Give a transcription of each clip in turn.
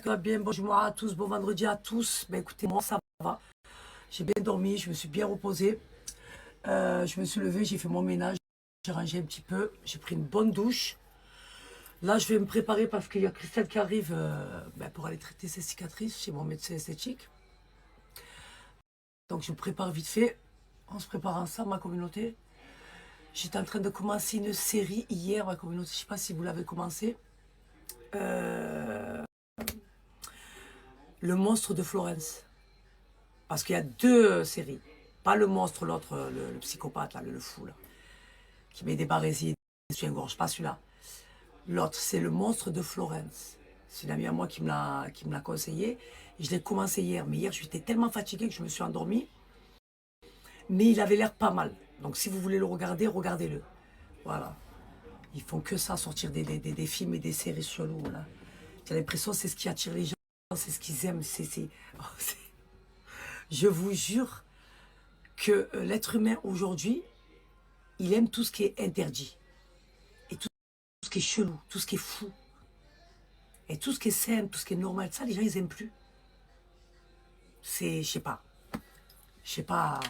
que va bien, bonjour à tous, bon vendredi à tous. Ben écoutez, moi ça va. J'ai bien dormi, je me suis bien reposé. Je me suis levé, j'ai fait mon ménage, j'ai rangé un petit peu, j'ai pris une bonne douche. Là, je vais me préparer parce qu'il y a Christelle qui arrive pour aller traiter ses cicatrices chez mon médecin esthétique. Donc je me prépare vite fait. On se prépare ensemble, ma communauté. J'étais en train de commencer une série hier, ma communauté. Je ne sais pas si vous l'avez commencé. Le monstre de Florence. Parce qu'il y a deux séries. Pas le monstre, l'autre, le psychopathe, là, le fou, là, qui met des barésies et des gorge. Pas celui-là. L'autre, c'est le monstre de Florence. C'est une amie à moi qui me l'a conseillé. Et je l'ai commencé hier. Mais hier, j'étais tellement fatiguée que je me suis endormie. Mais il avait l'air pas mal. Donc si vous voulez le regarder, regardez-le. Voilà. Ils font que ça, sortir des films et des séries chelous. Là. J'ai l'impression que c'est ce qui attire les gens. C'est ce qu'ils aiment. Je vous jure que l'être humain aujourd'hui, il aime tout ce qui est interdit. Et tout ce qui est chelou, tout ce qui est fou. Et tout ce qui est simple, tout ce qui est normal, ça, les gens, ils aiment plus. C'est, je sais pas. Je sais pas.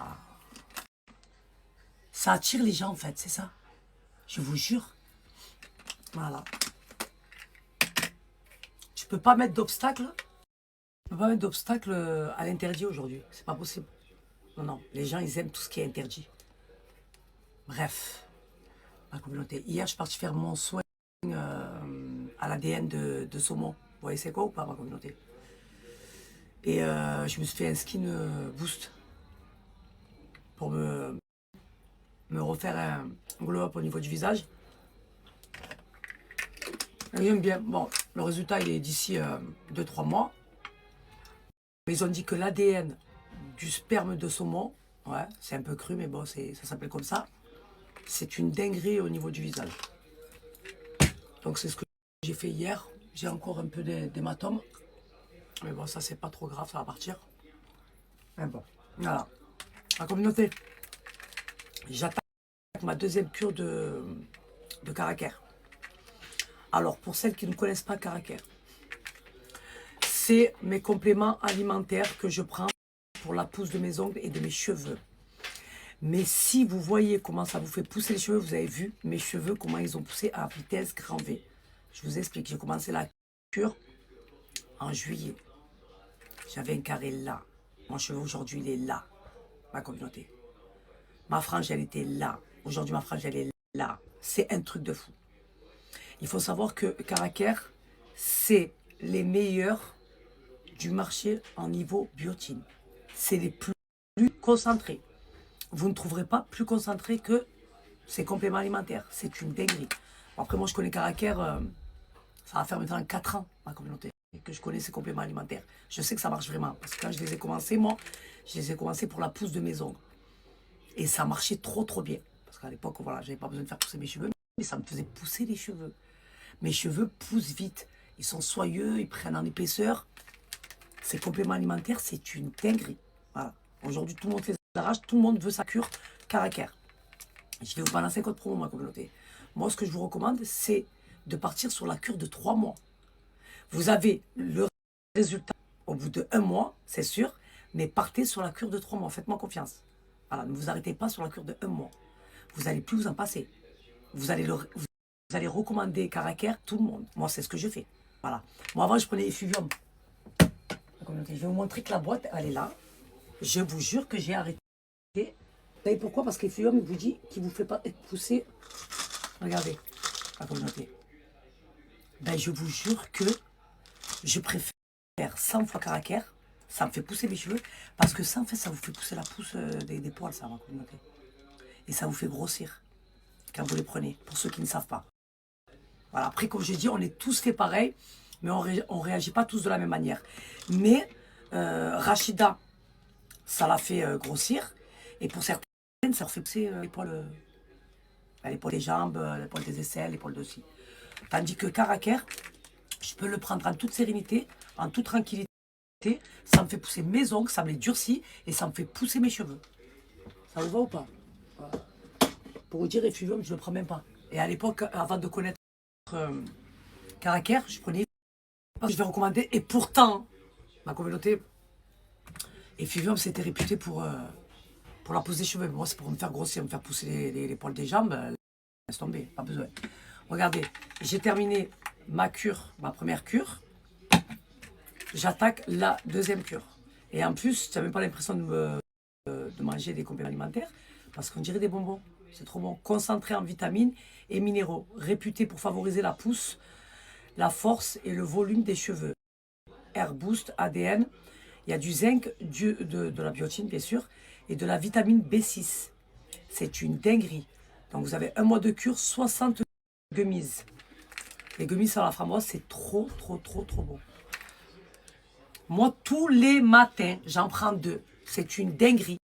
Ça attire les gens, en fait, c'est ça. Je vous jure. Voilà. Tu peux pas mettre d'obstacle. Tu peux pas mettre d'obstacle à l'interdit aujourd'hui. C'est pas possible. Non, non. Les gens, ils aiment tout ce qui est interdit. Bref. Ma communauté. Hier, je suis parti faire mon soin à l'ADN de saumon. Vous voyez c'est quoi ou pas, ma communauté? Et je me suis fait un skin boost pour me refaire un glow-up au niveau du visage. J'aime bien. Bon, le résultat, il est d'ici 2-3 mois. Mais ils ont dit que l'ADN du sperme de saumon, ouais, c'est un peu cru, mais bon, ça s'appelle comme ça. C'est une dinguerie au niveau du visage. Donc c'est ce que j'ai fait hier. J'ai encore un peu d'hématome. Mais bon, ça, c'est pas trop grave, ça va partir. Mais bon, voilà. La communauté, j'attaque ma deuxième cure de Caracaire. Alors, pour celles qui ne connaissent pas Caracaire, c'est mes compléments alimentaires que je prends pour la pousse de mes ongles et de mes cheveux. Mais si vous voyez comment ça vous fait pousser les cheveux, vous avez vu mes cheveux, comment ils ont poussé à vitesse grand V. Je vous explique, j'ai commencé la cure en juillet. J'avais un carré là. Mon cheveu aujourd'hui, il est là, ma communauté. Ma frange, elle était là. Aujourd'hui, ma frange, elle est là. C'est un truc de fou. Il faut savoir que Caracaire, c'est les meilleurs du marché en niveau biotine. C'est les plus concentrés. Vous ne trouverez pas plus concentré que ces compléments alimentaires. C'est une dinguerie. Bon, après, moi, je connais Caracaire, ça va faire maintenant 4 ans, ma communauté, que je connais ces compléments alimentaires. Je sais que ça marche vraiment. Parce que quand je les ai commencés, moi, je les ai commencés pour la pousse de mes ongles. Et ça marchait trop, trop bien. Parce qu'à l'époque, voilà, j'avais pas besoin de faire pousser mes cheveux, mais ça me faisait pousser les cheveux. Mes cheveux poussent vite. Ils sont soyeux, ils prennent en épaisseur. Ces compléments alimentaires, c'est une dinguerie. Voilà. Aujourd'hui, tout le monde fait sa rage, tout le monde veut sa cure Caracaire. Je vais vous balancer un code promo, ma communauté. Moi, ce que je vous recommande, c'est de partir sur la cure de 3 mois. Vous avez le résultat au bout de 1 mois, c'est sûr, mais partez sur la cure de 3 mois. Faites-moi confiance. Voilà, ne vous arrêtez pas sur la cure de 1 mois. Vous n'allez plus vous en passer. Vous allez recommander Caracaire tout le monde. Moi, c'est ce que je fais. Voilà. Moi, avant, je prenais Effuvium. Je vais vous montrer que la boîte, elle est là. Je vous jure que j'ai arrêté. Vous savez pourquoi? Parce qu'Effuvium, il vous dit qu'il ne vous fait pas être poussé. Regardez, la communauté. Ben, je vous jure que je préfère 100 fois Caracaire. Ça me fait pousser mes cheveux. Parce que ça, en fait, ça vous fait pousser la pousse des poils, ça, ma communauté. Et ça vous fait grossir quand vous les prenez, pour ceux qui ne savent pas. Voilà. Après, comme je dis, on est tous fait pareil, mais on ne réagit pas tous de la même manière. Mais Rachida, ça l'a fait grossir. Et pour certaines, ça leur fait pousser l'épaule des jambes, l'épaule des aisselles, l'épaule dessus. Tandis que Caracaire, je peux le prendre en toute sérénité, en toute tranquillité. Ça me fait pousser mes ongles, ça me les durcit et ça me fait pousser mes cheveux. Ça vous va ou pas? Voilà. Pour vous dire, Effuvium, je ne le prends même pas. Et à l'époque, avant de connaître Caracaire, je prenais je vais recommander. Et pourtant, ma communauté, Effivium, c'était réputé pour la pose des cheveux. Moi, c'est pour me faire grossir, me faire pousser les poils des jambes. Laisse tomber, pas besoin. Regardez, j'ai terminé ma cure, ma première cure. J'attaque la deuxième cure. Et en plus, tu n'as même pas l'impression de manger des compléments alimentaires parce qu'on dirait des bonbons. C'est trop bon. Concentré en vitamines et minéraux. Réputé pour favoriser la pousse, la force et le volume des cheveux. Air Boost, ADN. Il y a du zinc, de la biotine, bien sûr, et de la vitamine B6. C'est une dinguerie. Donc, vous avez un mois de cure, 60 gummies. Les gummies à la framboise, c'est trop bon. Moi, tous les matins, j'en prends 2. C'est une dinguerie.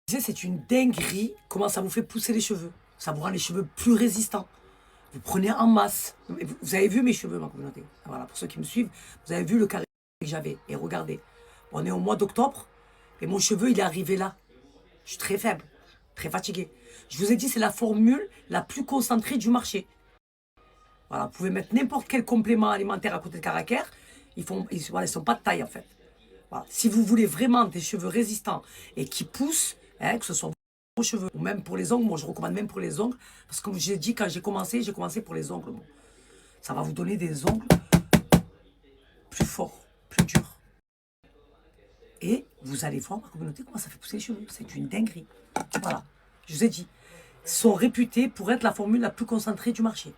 C'est une dinguerie comment ça vous fait pousser les cheveux. Ça vous rend les cheveux plus résistants. Vous prenez en masse. Vous avez vu mes cheveux, ma communauté. Voilà, pour ceux qui me suivent, vous avez vu le carré que j'avais. Et regardez, on est au mois d'octobre et mon cheveu, il est arrivé là. Je suis très faible, très fatigué. Je vous ai dit, c'est la formule la plus concentrée du marché. Voilà, vous pouvez mettre n'importe quel complément alimentaire à côté de Caraker. Ils ne sont pas de taille, en fait. Voilà. Si vous voulez vraiment des cheveux résistants et qui poussent, hein, que ce soit vos cheveux ou même pour les ongles, moi je recommande même pour les ongles, parce que comme j'ai dit quand j'ai commencé pour les ongles. Bon. Ça va vous donner des ongles plus forts, plus durs. Et vous allez voir, ma communauté, comment ça fait pousser les cheveux. C'est une dinguerie. Voilà, je vous ai dit. Ils sont réputés pour être la formule la plus concentrée du marché.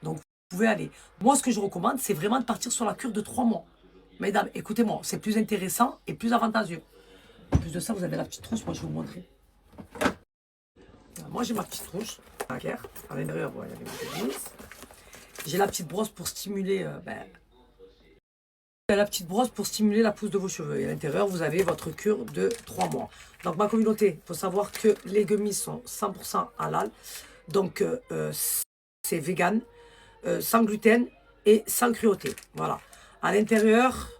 Donc, vous pouvez aller. Moi, ce que je recommande, c'est vraiment de partir sur la cure de 3 mois. Mesdames, écoutez-moi, c'est plus intéressant et plus avantageux. En plus de ça, vous avez la petite trousse, moi je vais vous montrer. Moi j'ai ma petite trousse, à l'intérieur, il y a des gummies. J'ai la petite brosse pour stimuler la petite brosse pour stimuler la pousse de vos cheveux. Et à l'intérieur, vous avez votre cure de 3 mois. Donc ma communauté, il faut savoir que les gummies sont 100% halal. Donc c'est vegan, sans gluten et sans cruauté. Voilà. À l'intérieur,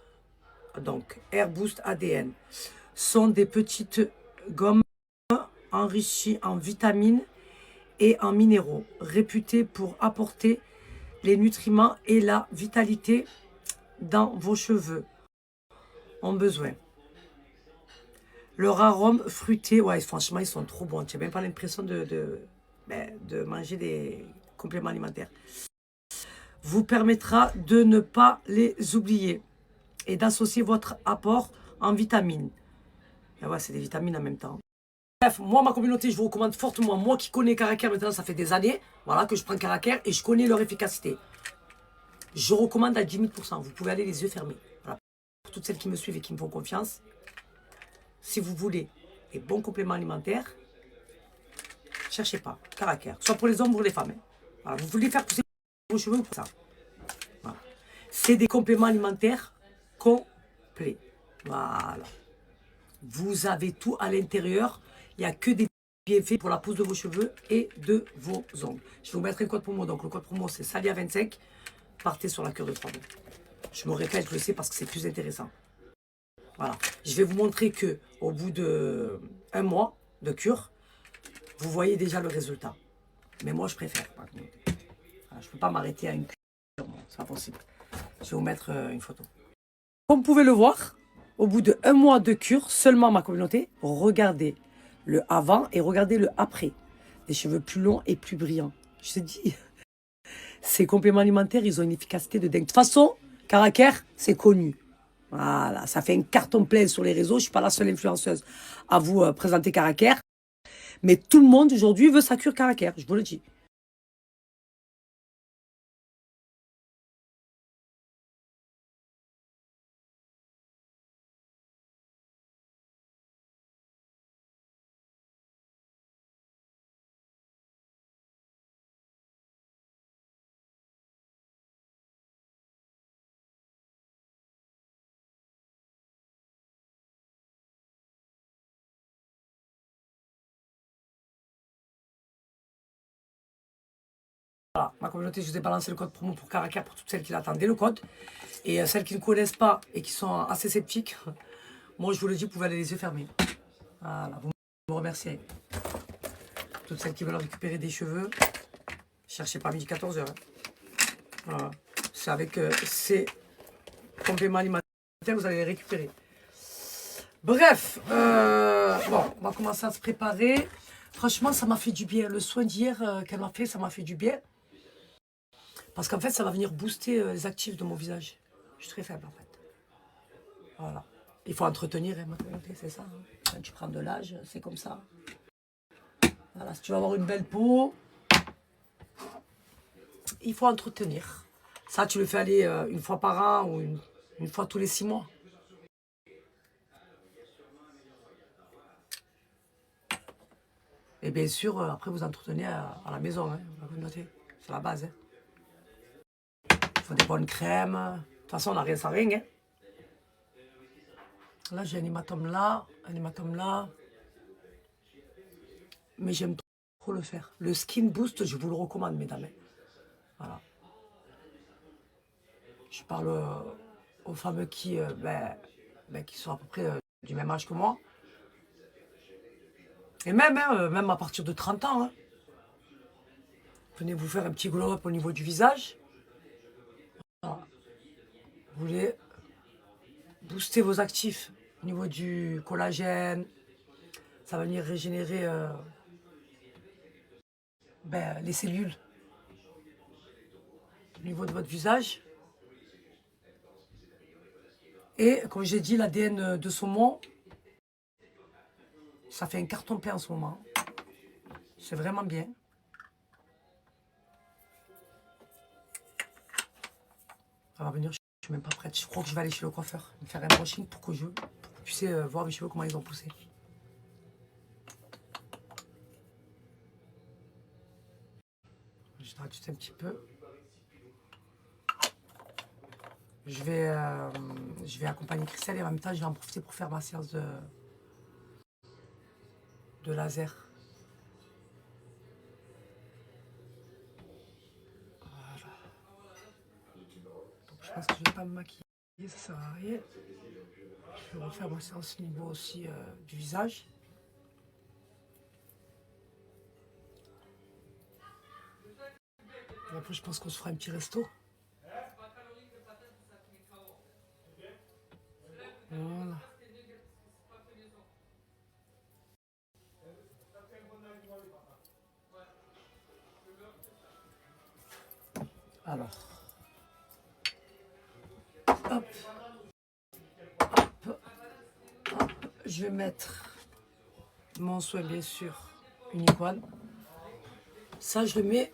donc Air Boost ADN, sont des petites gommes enrichies en vitamines et en minéraux, réputées pour apporter les nutriments et la vitalité dans vos cheveux ont besoin. Leur arôme fruité, ouais, franchement, ils sont trop bons. Tu n'as même pas l'impression de manger des compléments alimentaires. Vous permettra de ne pas les oublier et d'associer votre apport en vitamines. Et ouais, c'est des vitamines en même temps. Bref, moi, ma communauté, je vous recommande fortement. Moi qui connais Caraker maintenant, ça fait des années voilà, que je prends Caraker et je connais leur efficacité. Je recommande à 10 000%. Vous pouvez aller les yeux fermés. Voilà. Pour toutes celles qui me suivent et qui me font confiance, si vous voulez des bons compléments alimentaires, cherchez pas. Caraker. Soit pour les hommes ou pour les femmes. Hein. Voilà. Vous voulez faire pousser vos cheveux ou pour ça. Voilà. C'est des compléments alimentaires complets. Voilà. Vous avez tout à l'intérieur. Il n'y a que des bienfaits pour la pousse de vos cheveux et de vos ongles. Je vais vous mettre un code promo. Donc le code promo, c'est Salia25. Partez sur la cure de 3 mois. Je me répète, je le sais parce que c'est plus intéressant. Voilà. Je vais vous montrer que au bout de 1 mois de cure, vous voyez déjà le résultat. Mais moi, je préfère. Voilà, je ne peux pas m'arrêter à une cure. C'est pas possible. Je vais vous mettre une photo. Comme vous pouvez le voir, au bout de 1 mois de cure, seulement ma communauté, regardez le avant et regardez le après. Des cheveux plus longs et plus brillants. Je te dis, ces compléments alimentaires, ils ont une efficacité de dingue. De toute façon, Caraker, c'est connu. Voilà, ça fait un carton plein sur les réseaux. Je ne suis pas la seule influenceuse à vous présenter Caraker. Mais tout le monde aujourd'hui veut sa cure Caraker, je vous le dis. Voilà, ma communauté, je vous ai balancé le code promo pour Caraker pour toutes celles qui l'attendaient, le code. Et celles qui ne connaissent pas et qui sont assez sceptiques, moi je vous le dis, vous pouvez aller les yeux fermés. Voilà, vous me remerciez. Toutes celles qui veulent récupérer des cheveux, cherchez pas midi 14h. Voilà. C'est avec compléments alimentaires, vous allez les récupérer. Bref, bon, on va commencer à se préparer. Franchement, ça m'a fait du bien. Le soin d'hier qu'elle m'a fait, ça m'a fait du bien. Parce qu'en fait, ça va venir booster les actifs de mon visage. Je suis très faible, en fait. Voilà. Il faut entretenir, hein, ma communauté, c'est ça. Hein. Quand tu prends de l'âge, c'est comme ça. Voilà, si tu veux avoir une belle peau, il faut entretenir. Ça, tu le fais aller une fois par an ou une fois tous les 6 mois. Et bien sûr, après, vous entretenez à la maison, hein, la communauté. C'est la base. Hein. Il faut des bonnes crèmes. De toute façon, on n'a rien sans rien. Hein. Là, j'ai un hématome là, un hématome là. Mais j'aime trop le faire. Le Skin Boost, je vous le recommande, mesdames. Hein. Voilà. Je parle aux femmes qui sont à peu près du même âge que moi. Et même, hein, même à partir de 30 ans. Hein. Venez vous faire un petit glow-up au niveau du visage. Voilà. Vous voulez booster vos actifs au niveau du collagène. Ça va venir régénérer les cellules au niveau de votre visage. Et comme j'ai dit, l'ADN de saumon, ça fait un carton plein en ce moment. C'est vraiment bien. Ça va venir, je ne suis même pas prête. Je crois que je vais aller chez le coiffeur, me faire un brushing pour que vous puissiez voir mes cheveux, comment ils ont poussé. Je rajoute un petit peu. Je vais accompagner Christelle et en même temps, je vais en profiter pour faire ma séance de laser. Voilà. Donc, je pense que je ne vais pas me maquiller, ça sert à rien. Je vais refaire ma séance au niveau aussi du visage. Et après, je pense qu'on se fera un petit resto. Voilà. Alors. Hop. Hop. Hop. Je vais mettre mon soin, bien sûr, Unicorn. Ça, je le mets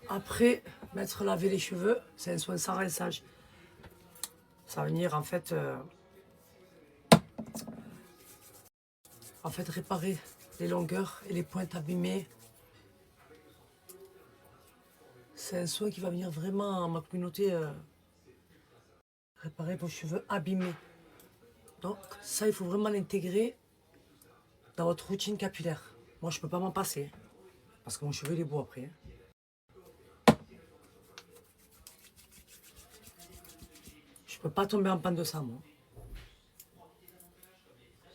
après m'être lavé les cheveux. C'est un soin sans rinçage. Ça va venir, en fait réparer les longueurs et les pointes abîmées. C'est un soin qui va venir vraiment, ma communauté, réparer vos cheveux abîmés. Donc ça, il faut vraiment l'intégrer dans votre routine capillaire. Moi, je ne peux pas m'en passer, parce que mon cheveu, il est beau après. Je ne peux pas tomber en panne de ça, moi.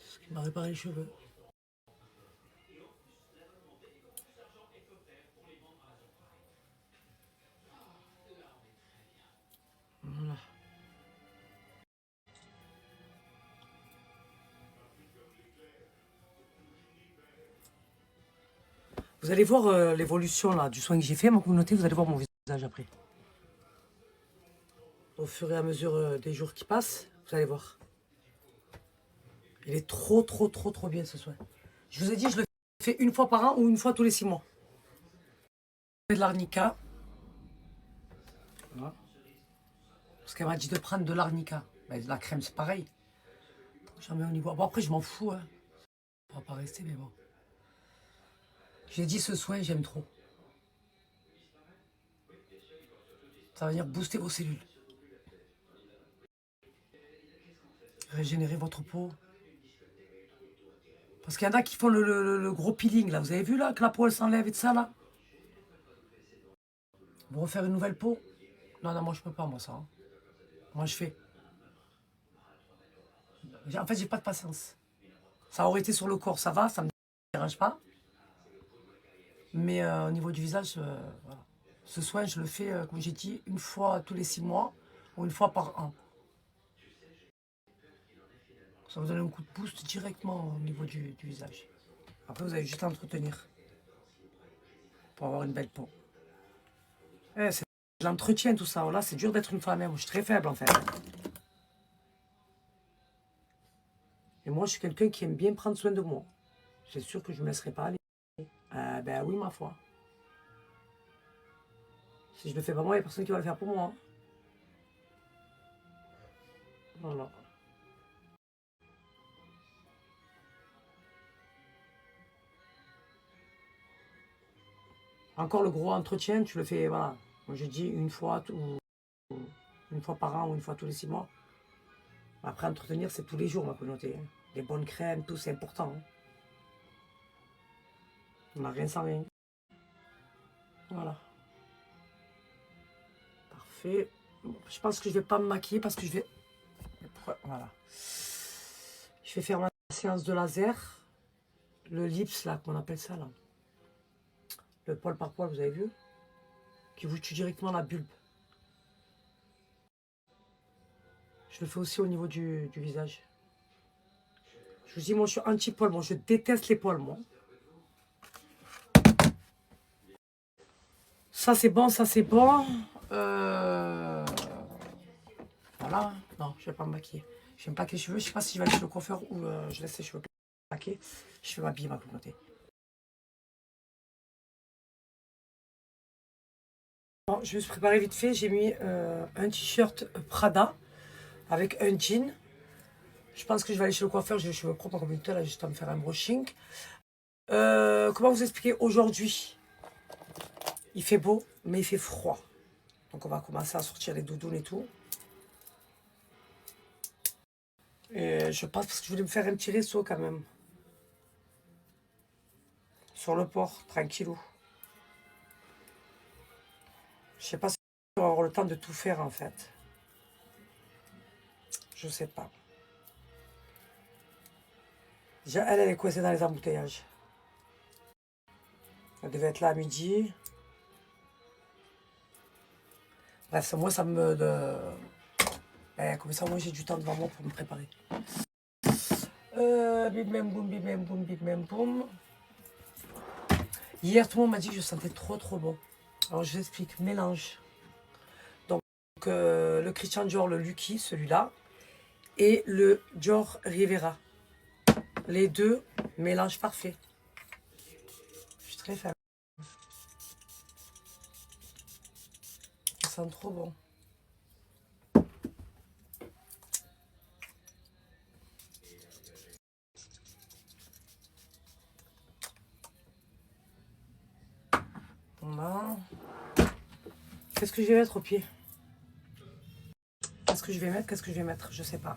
Ce qui m'a réparé les cheveux. Voilà. Vous allez voir l'évolution là du soin que j'ai fait, ma communauté, vous allez voir mon visage après. Au fur et à mesure des jours qui passent, vous allez voir. Il est trop bien ce soin. Je vous ai dit, je le fais une fois par an ou une fois tous les 6 mois. De l'arnica. Voilà. Parce qu'elle m'a dit de prendre de l'arnica. Ben, de la crème, c'est pareil. J'en mets au niveau. Bon, après, je m'en fous. Hein. On va pas rester, mais bon. J'ai dit ce soin, j'aime trop. Ça va venir booster vos cellules. Régénérer votre peau. Parce qu'il y en a qui font le gros peeling, là. Vous avez vu, là, que la peau, elle s'enlève et tout ça, là. Vous refaire une nouvelle peau. Non, non, moi, je peux pas, moi, ça. Hein. Moi, je fais. En fait, j'ai pas de patience. Ça aurait été sur le corps, ça va, ça me dérange pas. Mais au niveau du visage, voilà. Ce soin, je le fais, comme j'ai dit, une fois tous les 6 mois ou une fois par an. Ça vous donne un coup de boost directement au niveau du visage. Après, vous avez juste à entretenir pour avoir une belle peau. C'est de l'entretien, tout ça. Là, c'est dur d'être une femme. Moi, je suis très faible, en fait. Et moi, je suis quelqu'un qui aime bien prendre soin de moi. C'est sûr que je ne me laisserai pas aller. Ben oui, ma foi. Si je ne le fais pas moi, il n'y a personne qui va le faire pour moi. Voilà. Encore le gros entretien, tu le fais, voilà. Moi, je dis une fois par an ou une fois tous les 6 mois. Après, entretenir, c'est tous les jours, ma communauté. Hein. Les bonnes crèmes, tout, c'est important. Hein. On n'a rien sans rien. Voilà. Parfait. Bon, je pense que je ne vais pas me maquiller parce que je vais... Voilà. Je vais faire ma séance de laser. Le lips, là, qu'on appelle ça, là. Le poil par poil, vous avez vu? Qui vous tue directement la bulbe. Je le fais aussi au niveau du visage. Je vous dis, moi, je suis anti-poil. Moi, je déteste les poils, moi. Ça, c'est bon, ça, c'est bon. Voilà. Non, je ne vais pas me maquiller. Je n'aime pas que les cheveux. Je ne sais pas si je vais aller chez le coiffeur ou je laisse les cheveux maquillés. Je vais m'habiller, ma communauté. Bon, je me suis préparée vite fait. J'ai mis un t-shirt Prada avec un jean. Je pense que je vais aller chez le coiffeur. J'ai les cheveux propres, comme une là, juste à me faire un brushing. Comment vous expliquer aujourd'hui? Il fait beau, mais il fait froid. Donc on va commencer à sortir les doudounes et tout. Et je pense parce que je voulais me faire un petit resto quand même. Sur le port, tranquillou. Je sais pas si on va avoir le temps de tout faire en fait. Je sais pas. Déjà, elle est coincée dans les embouteillages. Elle devait être là à midi. Bref, moi ça me... comme ça, moi j'ai du temps devant moi pour me préparer. Bim bam boum, bim bam boum, bim bam boum. Hier, tout le monde m'a dit que je sentais trop bon. Alors je vous explique, mélange. Donc le Christian Dior, le Lucky, celui-là, et le Dior Rivera. Les deux, mélange parfait. Je suis très fan. Ça sent trop bon. Voilà. Qu'est-ce que je vais mettre au pied? Qu'est-ce que je vais mettre? Qu'est-ce que je vais mettre? Je sais pas.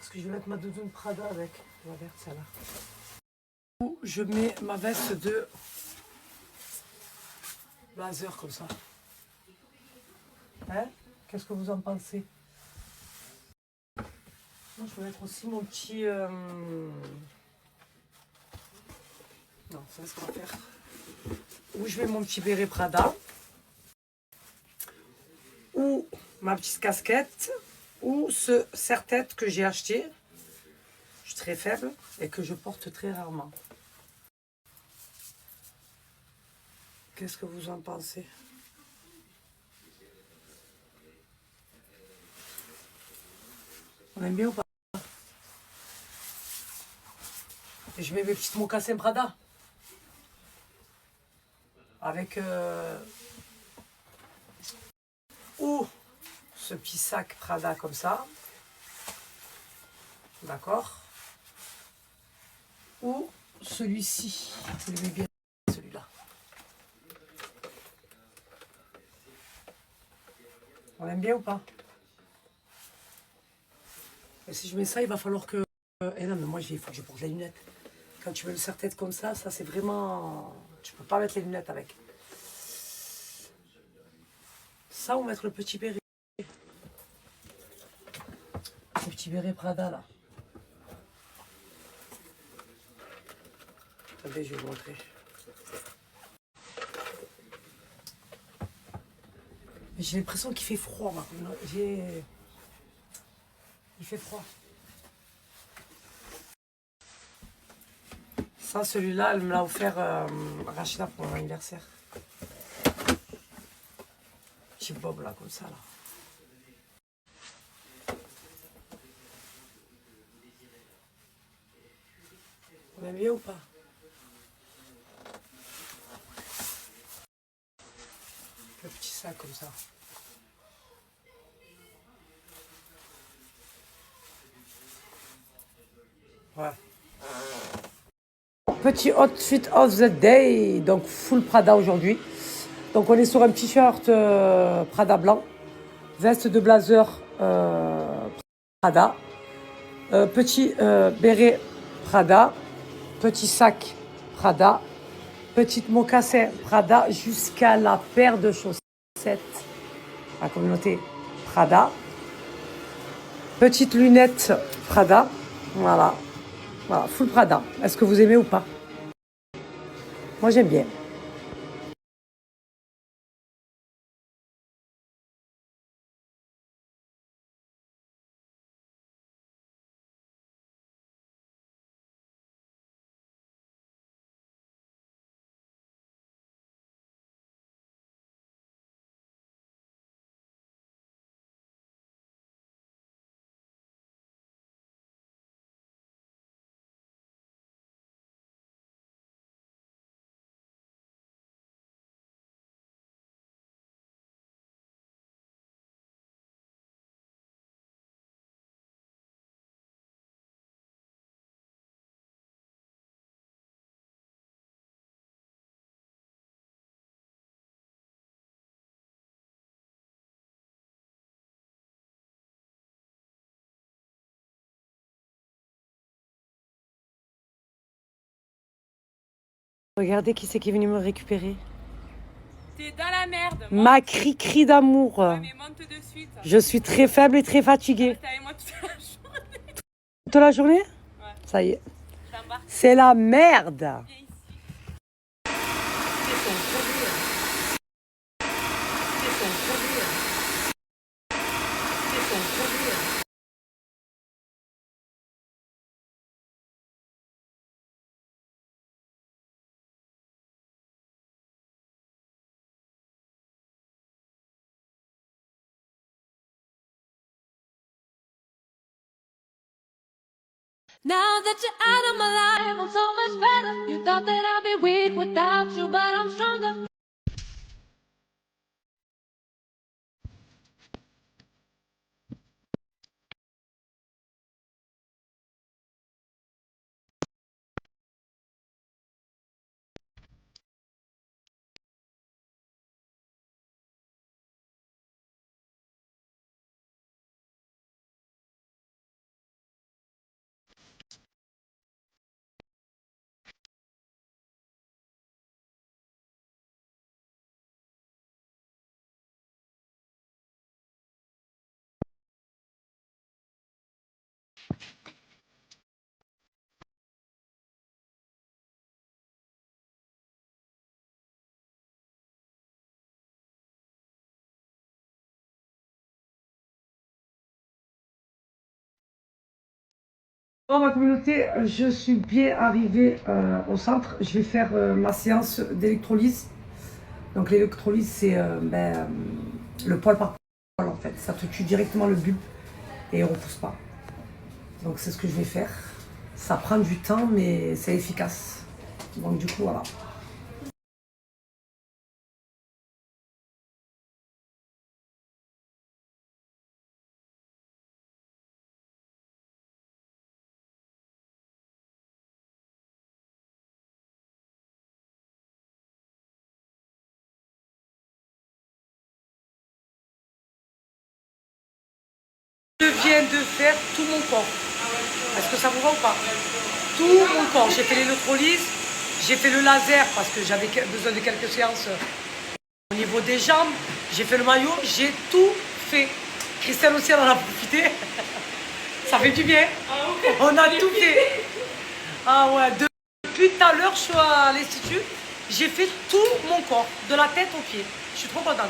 Est-ce que je vais mettre ma doudoune Prada avec la verte, celle-là? Ou je mets ma veste de blazer comme ça. Hein? Qu'est-ce que vous en pensez? Moi, je vais mettre aussi mon petit... Non, ça c'est ce qu'on va faire. Ou je mets mon petit béret Prada. Ou ma petite casquette. Ou ce serre-tête que j'ai acheté. Je suis très faible et que je porte très rarement. Qu'est-ce que vous en pensez? On aime bien ou pas? Et je mets mes petites mocassins Prada. Avec ou ce petit sac Prada comme ça. D'accord? Ou celui-ci. Je le mets bien, celui-là. On aime bien ou pas? Et si je mets ça, il va falloir que... Eh non, mais moi, il faut que je porte les lunettes. Quand tu mets le serre-tête comme ça c'est vraiment... Tu peux pas mettre les lunettes avec. Ça ou mettre le petit béret. petit béret Prada là. Attendez, je vais vous montrer. J'ai l'impression qu'il fait froid maintenant. Il fait froid. Ça, celui-là, elle me l'a offert Rachida pour mon anniversaire. Petit bob là, comme ça là. Vous aimez bien ou pas? Le petit sac comme ça. Ouais. Petit outfit of the day, donc full Prada aujourd'hui. Donc on est sur un t-shirt Prada blanc, veste de blazer Prada, petit béret Prada, petit sac Prada, petite mocassin Prada jusqu'à la paire de chaussettes, la communauté Prada, petite lunette Prada, voilà. Voilà, full Prada. Est-ce que vous aimez ou pas? Moi, j'aime bien. Regardez qui c'est qui est venu me récupérer. T'es dans la merde. Ma cri-cri d'amour. Ouais, mais monte de suite. Je suis très faible et très fatiguée. T'es avec moi toute la journée. Toute la journée? Ouais. Ça y est. T'embarques C'est la merde. bien ici. Now that you're out of my life, I'm so much better. You thought that I'd be weak without you, but I'm stronger. Bon, ma communauté, je suis bien arrivée au centre. Je vais faire ma séance d'électrolyse. Donc l'électrolyse, c'est le poil par poil en fait. Ça te tue directement le bulbe et on ne repousse pas. Donc c'est ce que je vais faire. Ça prend du temps, mais c'est efficace. Donc du coup, voilà. Je viens de faire tout mon corps. Est-ce que ça vous va ou pas? Tout mon corps. J'ai fait l'électrolyse, j'ai fait le laser parce que j'avais besoin de quelques séances au niveau des jambes. J'ai fait le maillot, j'ai tout fait. Christelle aussi, elle en a profité. Ça fait du bien. On a tout fait. Ah ouais, depuis tout à l'heure, je suis à l'institut. J'ai fait tout mon corps, de la tête aux pieds. Je suis trop contente.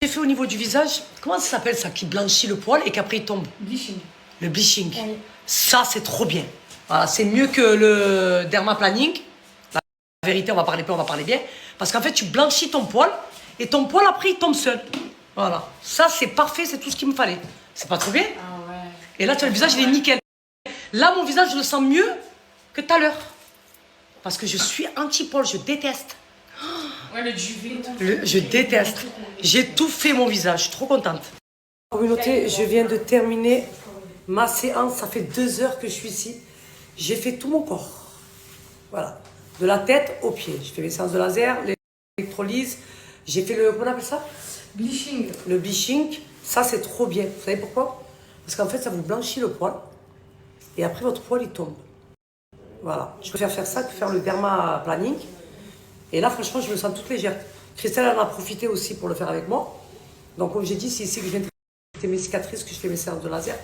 J'ai fait au niveau du visage, comment ça s'appelle ça, qui blanchit le poil et qu'après il tombe? Bleaching. Le bleaching. Oui. Ça, c'est trop bien. Voilà, c'est mieux que le dermaplaning. La vérité, on va parler bien. Parce qu'en fait, tu blanchis ton poil et ton poil, après, il tombe seul. Voilà. Ça, c'est parfait, c'est tout ce qu'il me fallait. C'est pas trop bien? Ah ouais. Et là, tu vois, le visage, il est nickel. Là, mon visage, je le sens mieux que tout à l'heure. Parce que je suis anti-poil, je déteste. Ouais, le duvet. Je déteste. J'ai tout fait mon visage, je suis trop contente. Communauté, je viens de terminer ma séance. Ça fait 2 heures que je suis ici. J'ai fait tout mon corps. Voilà. De la tête aux pieds. J'ai fait mes séances de laser, l'électrolyse. J'ai fait le... Comment on appelle ça? Bleaching. Le bleaching. Ça, c'est trop bien. Vous savez pourquoi? Parce qu'en fait, ça vous blanchit le poil. Et après, votre poil, il tombe. Voilà. Je préfère faire ça que faire le dermaplaning. Et là, franchement, je me sens toute légère. Christelle en a profité aussi pour le faire avec moi. Donc, comme j'ai dit, c'est ici que je viens de traiter mes cicatrices, que je fais mes séances de laser.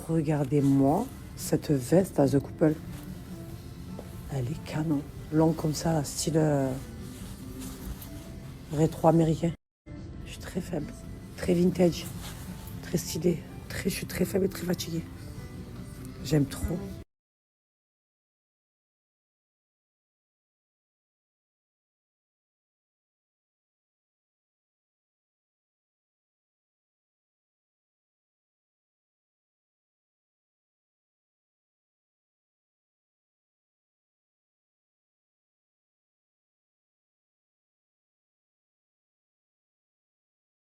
Regardez-moi cette veste à The Couple. Elle est canon. Longue comme ça, style rétro-américain. Je suis très faible, très vintage, très stylé. Je suis très faible et très fatiguée. J'aime trop.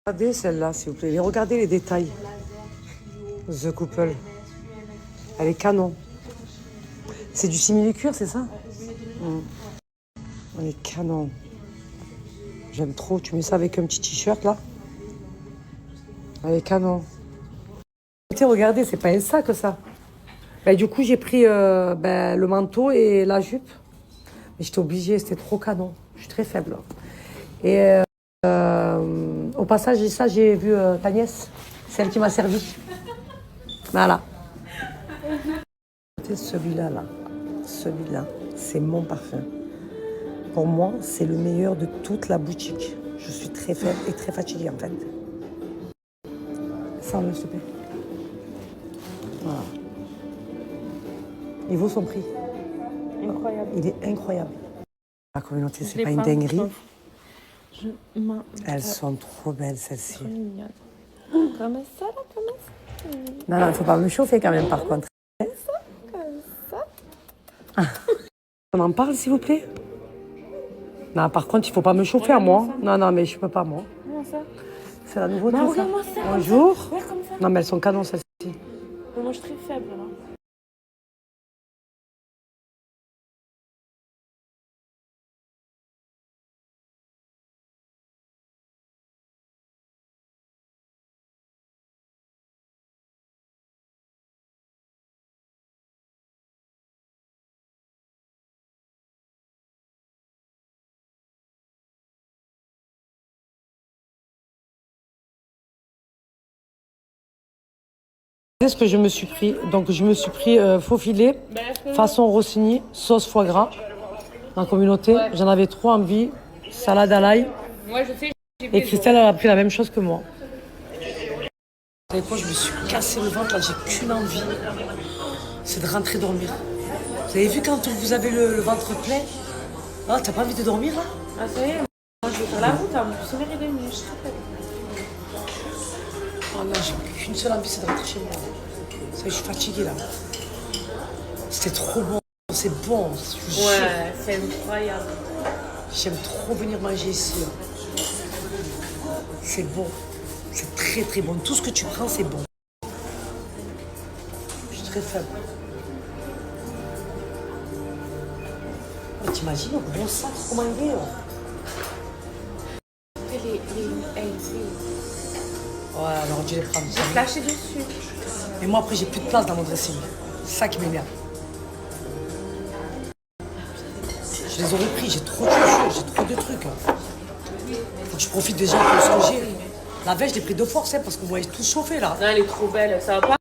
Regardez celle-là, s'il vous plaît. Et regardez les détails. The Couple. Elle est canon. C'est du simili-cuir, c'est ça? Elle est canon. J'aime trop. Tu mets ça avec un petit t-shirt, là. Elle est canon. Regardez, c'est pas un sac, ça. Ben, du coup, j'ai pris le manteau et la jupe. Mais j'étais obligée, c'était trop canon. Je suis très faible. Et au passage, j'ai vu ta nièce, celle qui m'a servi. Voilà. Celui-là, celui-là, c'est mon parfum. Pour moi, c'est le meilleur de toute la boutique. Je suis très faible et très fatiguée, en fait. Ça, s'il te plaît. Voilà. Il vaut son prix. Incroyable. Il est incroyable. La communauté, c'est pas une dinguerie. Elles sont trop belles, celles-ci. Comme ça, là, comme ça. Non, il ne faut pas me chauffer quand même, par contre. Comme ça. On en parle, s'il vous plaît? Non, par contre, il ne faut pas me chauffer à moi. Non, mais je ne peux pas, moi. Comment ça? C'est la nouveauté, Bah, ça. regarde-moi ça. Bonjour. Ouais, comme ça. Non, mais elles sont canons, celles-ci. Mais moi, je suis très faible, là. Ce que je me suis pris, donc je me suis pris faux filet, façon Rossini, sauce foie gras, en communauté. Ouais. J'en avais trop envie, salade à l'ail. Moi, je sais, et Christelle, elle a pris la même chose que moi. Vous savez quoi, je me suis cassé le ventre, là, j'ai qu'une envie, c'est de rentrer dormir. Vous avez vu quand vous avez le ventre plein? Ah, t'as pas envie de dormir, là? Ah, ça y est, moi, je vais faire la route, en plus, 1h30, je suis très faible. Oh là, j'ai qu'une seule envie, c'est de rentrer chez moi. Ça y est, je suis fatiguée, là. C'était trop bon, c'est bon. Ouais, c'est incroyable. J'aime trop venir manger ici, là. c'est bon. C'est très très bon. Tout ce que tu prends, c'est bon. Je suis très faible. Mais t'imagines, le gros sac, comment il est là? Ouais, alors dû les prendre. J'ai flashé dessus. Et moi, après, j'ai plus de place dans mon dressing. C'est ça qui m'énerve. Je les aurais pris, j'ai trop de chaussures, j'ai trop de trucs. Faut que je profite déjà de ce que j'ai. La veste, je l'ai pris de force, hein, parce que vous voyez tout chauffer là. Non, elle est trop belle, ça va pas.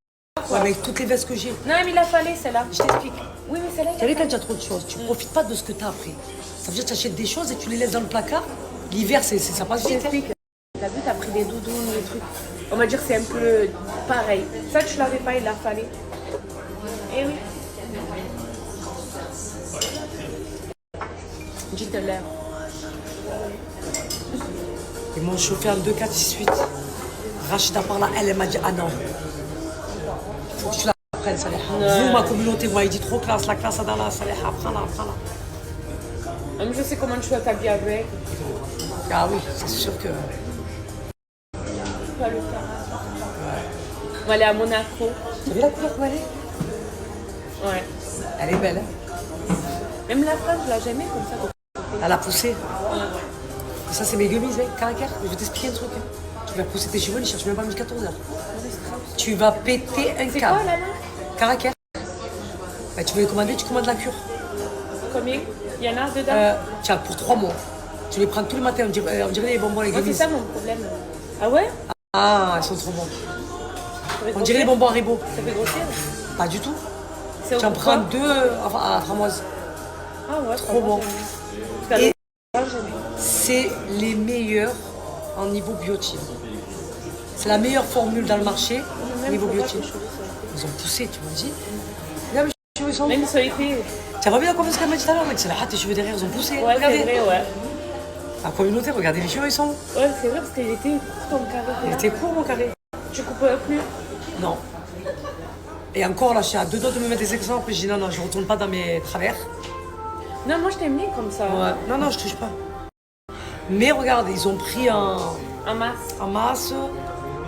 Ouais, avec toutes les vestes que j'ai. Non, mais il a fallu celle-là. Je t'explique. Oui, mais celle-là, Vous savez, quand tu as trop de choses, tu profites pas de ce que tu as après. Ça veut dire que tu achètes des choses et tu les laisses dans le placard. L'hiver, ça passe je vite. t'explique. T'as vu, t'as pris des doudounes, des trucs. On va dire que c'est un peu pareil. Ça, tu l'avais pas, il a fallu. Eh oui. Dites l'air. Ils m'ont chauffé en 2, 4, 6, 8. Rachida par là, elle m'a dit ah non. Faut que tu la prennes, Saleha. Vous, ma communauté, vous m'avez dit trop classe, la classe dans la Saleha, prends-la, prends-la. Même je sais comment tu vas t'habiller avec. Ah oui, c'est sûr que. Pas le cas. On va aller à Monaco. T'as vu la couleur comme elle est? Ouais. Elle est belle, hein? Même la femme, je l'ai jamais comme ça. Elle a poussé. Et ça, c'est mes gummies, hein, caractère. Je vais t'expliquer un truc. Hein. Tu vas pousser tes cheveux, ils cherchent même pas 14h. Tu vas péter un C'est câble. quoi là Caractère. Bah, tu veux les commander, tu commandes la cure. Combien? Il y en a dedans? Tiens, pour 3 mois. Tu les prends tous les matins, on dirait les bonbons, les Moi, c'est gummies. ça mon problème. Ah ouais? Ah, ils sont trop bons. Ça fait On dirait les bonbons Haribo. Ça fait grossir? Pas du tout. C'est Tu en au prends quoi? 2 à framboise. Ah ouais, Trop bon. Et Et c'est les meilleurs en niveau biotine. C'est la meilleure formule dans le marché, niveau biotine. Ils ont poussé, tu m'as dit. Regarde mes cheveux, ils sont. Même sur été. Tu as pas bien comment ce qu'elle m'a dit tout à l'heure, mec? C'est là, tes cheveux derrière, ils ont poussé. Ouais, Regardez. c'est vrai, ouais. La communauté, regardez les cheveux, ils sont. Ouais, c'est vrai parce qu'il était tout en carré. Il était court, mon carré. Tu coupes plus? Non. Et encore, là, je suis à 2 doigts de me mettre des extensions. Après, je dis non, non, je retourne pas dans mes travers. Non, moi je t'aime bien comme ça. Ouais. Non, non, je touche pas. Mais regarde, ils ont pris En masse. en masse,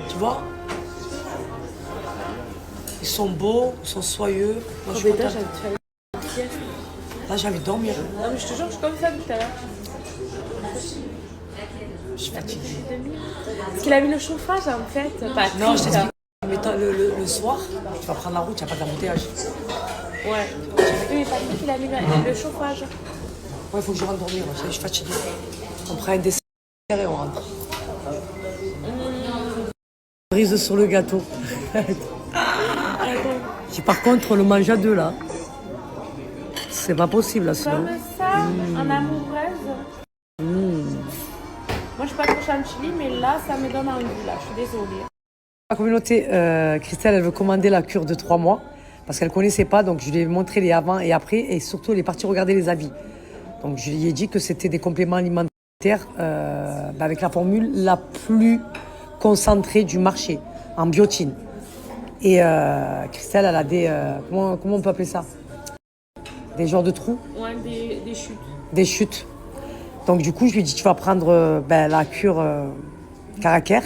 tu vois. Ils sont beaux, ils sont soyeux. Moi, je suis Déjà, contente. j'avais fait une sieste. Là, j'ai envie de dormir. Non, mais je te jure, je suis comme ça tout à l'heure. Je suis fatiguée. Parce qu'il a mis le chauffage en fait. Pas Non, je triste. t'explique. Mais le soir, tu vas prendre la route, il n'y a pas d'embouteillage. Ouais. Oui, mais pas lui qu'il a mis le chauffage. Ouais, il faut que je rentre dormir. Je suis fatiguée. On prend un dessert et on rentre. Brise sur le gâteau. Si par contre, on le mange à 2 là. C'est pas possible là, sinon. Comme ça, en amoureuse. Moi, je suis pas trop chantilly, mais là, ça me donne envie. Là, je suis désolée. La communauté, Christelle, elle veut commander la cure de 3 mois parce qu'elle ne connaissait pas. Donc, je lui ai montré les avant et après. Et surtout, elle est partie regarder les avis. Donc, je lui ai dit que c'était des compléments alimentaires avec la formule la plus concentrée du marché, en biotine. Et Christelle, elle a des... comment on peut appeler ça? Des genres de trous? Ouais, des chutes. Des chutes. Donc du coup, je lui ai dit, tu vas prendre la cure Caracare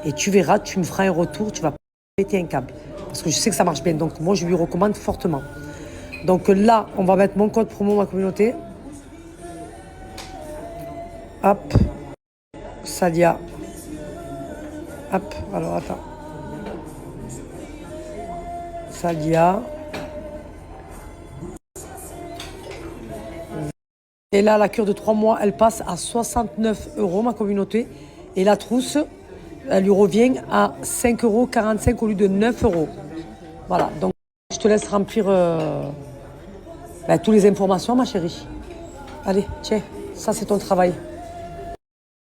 et tu verras, tu me feras un retour, tu vas péter un câble. Parce que je sais que ça marche bien. Donc moi, je lui recommande fortement. Donc là, on va mettre mon code promo, ma communauté. Hop. Sadia. Hop. Alors, attends. Sadia. Et là, la cure de 3 mois, elle passe à 69 €, ma communauté. Et la trousse, elle lui revient à 5,45 € au lieu de 9 €. Voilà, donc je te laisse remplir toutes les informations, ma chérie. Allez, tiens, ça c'est ton travail.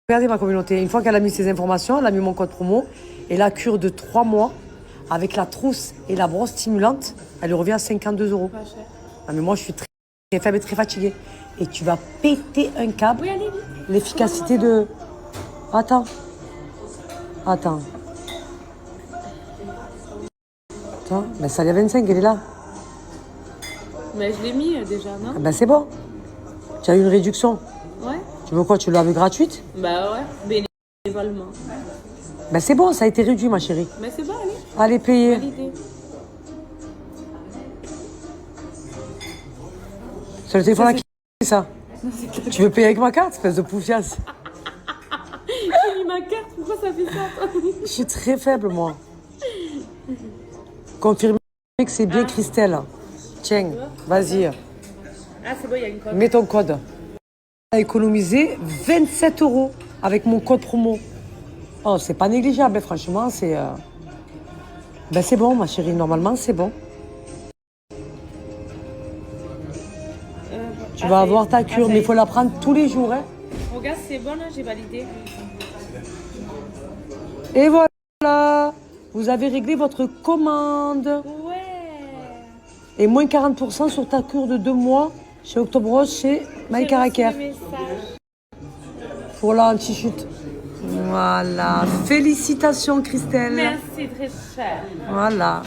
Regardez ma communauté, une fois qu'elle a mis ses informations, elle a mis mon code promo. Et la cure de 3 mois, avec la trousse et la brosse stimulante, elle lui revient à 52 €. Pas cher. Ah, mais moi, je suis très faible et très fatiguée. Et tu vas péter un câble. Oui, allez, vite. L'efficacité de... Attends. Attends, mais ça y a 25, elle est là. Mais je l'ai mis déjà, non? Ah ben c'est bon. Tu as eu une réduction. Ouais. Tu veux quoi? Tu l'as vu gratuite? Bah ouais. Évaluement. Ben c'est bon, ça a été réduit, ma chérie. Mais c'est bon, allez. Allez, payer. Validé. C'est le téléphone Ça, à qui ça? Tu veux payer avec ma carte, espèce de poufiasse? J'ai mis ma carte, pourquoi ça fait ça toi? Je suis très faible, moi. Confirmez que c'est bien Christelle. Tiens, vas-y, Ah, c'est bon, il y a une code. mets ton code. On a économisé 27 € avec mon code promo. Oh, c'est pas négligeable, hein, franchement, c'est... Ben c'est bon, ma chérie, normalement, c'est bon. Tu vas avoir ta cure, mais il faut la prendre tous les jours, hein. Regarde, c'est bon, là, j'ai validé. Et voilà, vous avez réglé votre commande. Ouais. Et moins 40% sur ta cure de 2 mois chez Octobre Rose, chez My Caraker. Pour la anti-chute. Voilà. Félicitations, Christelle. Merci, très cher. Voilà.